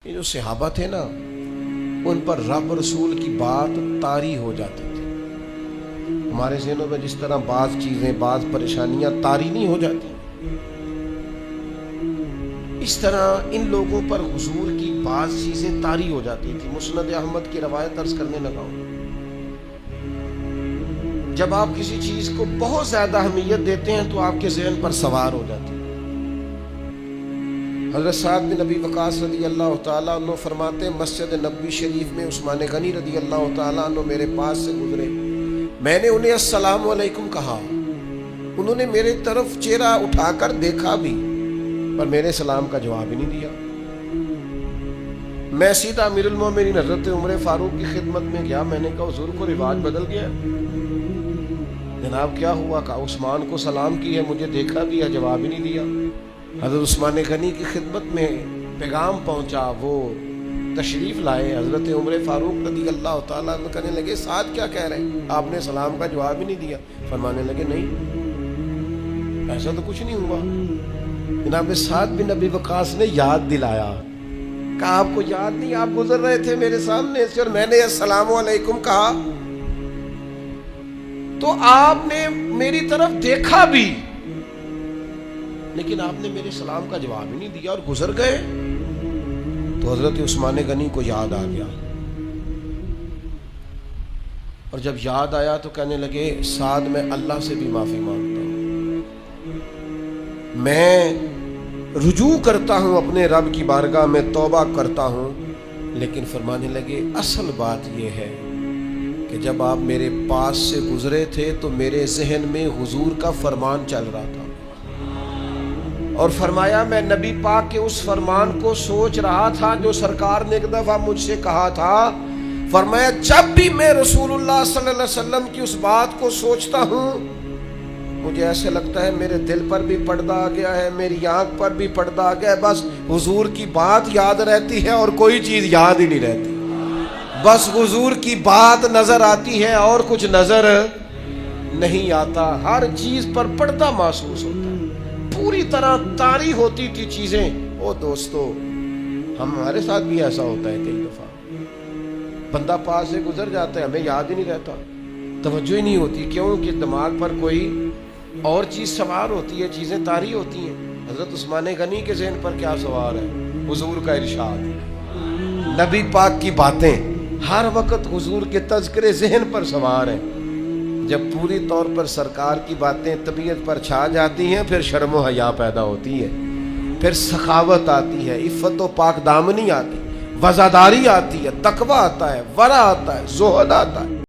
یہ جو صحابہ تھے نا، ان پر رب رسول کی بات طاری ہو جاتی تھی۔ ہمارے ذہنوں میں جس طرح بعض چیزیں، بعض پریشانیاں طاری نہیں ہو جاتی، اس طرح ان لوگوں پر حضور کی بعض چیزیں طاری ہو جاتی تھی۔ مسند احمد کی روایت عرض کرنے لگا ہوں، جب آپ کسی چیز کو بہت زیادہ اہمیت دیتے ہیں تو آپ کے ذہن پر سوار ہو جاتی ہے۔ حضرت سعد بن ابی وقاص رضی اللہ تعالیٰ عنہ فرماتے ہیں، مسجد نبوی شریف میں عثمان غنی رضی اللہ تعالیٰ عنہ میرے پاس سے گزرے، میں نے انہیں السلام علیکم کہا، انہوں نے میرے طرف چہرہ اٹھا کر دیکھا بھی پر میرے سلام کا جواب ہی نہیں دیا۔ میں سیدھا امیر المومنین حضرت عمر فاروق کی خدمت میں گیا، میں نے کہا حضور کو رواج بدل گیا، جناب کیا ہوا؟ کہا عثمان کو سلام کی ہے، مجھے دیکھا بھی ہے، جواب ہی نہیں دیا۔ حضرت عثمان غنی کی خدمت میں پیغام پہنچا، وہ تشریف لائے، حضرت عمر فاروق رضی اللہ تعالیٰ عنہ کہنے لگے سعد کیا کہہ رہے ہیں؟ آپ نے سلام کا جواب ہی نہیں دیا۔ فرمانے لگے نہیں، ایسا تو کچھ نہیں ہوا۔ جناب سعد بن ابی وقاص نے یاد دلایا، کہا آپ کو یاد نہیں، آپ گزر رہے تھے میرے سامنے سے اور میں نے السلام علیکم کہا تو آپ نے میری طرف دیکھا بھی لیکن آپ نے میرے سلام کا جواب ہی نہیں دیا اور گزر گئے۔ تو حضرت عثمان غنی کو یاد آ گیا، اور جب یاد آیا تو کہنے لگے سعد میں اللہ سے بھی معافی مانگتا ہوں، میں رجوع کرتا ہوں اپنے رب کی بارگاہ میں، توبہ کرتا ہوں، لیکن فرمانے لگے اصل بات یہ ہے کہ جب آپ میرے پاس سے گزرے تھے تو میرے ذہن میں حضور کا فرمان چل رہا تھا، اور فرمایا میں نبی پاک کے اس فرمان کو سوچ رہا تھا جو سرکار نے ایک دفعہ مجھ سے کہا تھا۔ فرمایا جب بھی میں رسول اللہ صلی اللہ علیہ وسلم کی اس بات کو سوچتا ہوں مجھے ایسے لگتا ہے میرے دل پر بھی پردہ آ گیا ہے، میری آنکھ پر بھی پردہ آ گیا ہے، بس حضور کی بات یاد رہتی ہے اور کوئی چیز یاد ہی نہیں رہتی، بس حضور کی بات نظر آتی ہے اور کچھ نظر نہیں آتا، ہر چیز پر پردہ محسوس ہوتا ہے، پوری طرح طاری ہوتی تھی چیزیں۔ او دوستو، ہمارے ساتھ بھی ایسا ہوتا ہے، کئی دفعہ بندہ پاس سے گزر جاتا ہے، ہمیں یاد ہی نہیں رہتا، توجہ ہی نہیں ہوتی، کیوں کہ دماغ پر کوئی اور چیز سوار ہوتی ہے، چیزیں طاری ہوتی ہیں۔ حضرت عثمان غنی کے ذہن پر کیا سوار ہے؟ حضور کا ارشاد، نبی پاک کی باتیں، ہر وقت حضور کے تذکرے ذہن پر سوار ہیں۔ جب پوری طور پر سرکار کی باتیں طبیعت پر چھا جاتی ہیں پھر شرم و حیا پیدا ہوتی ہے، پھر سخاوت آتی ہے، عفت و پاک دامنی آتی، وزاداری آتی ہے، تقویٰ آتا ہے، ورع آتا ہے، زہد آتا ہے۔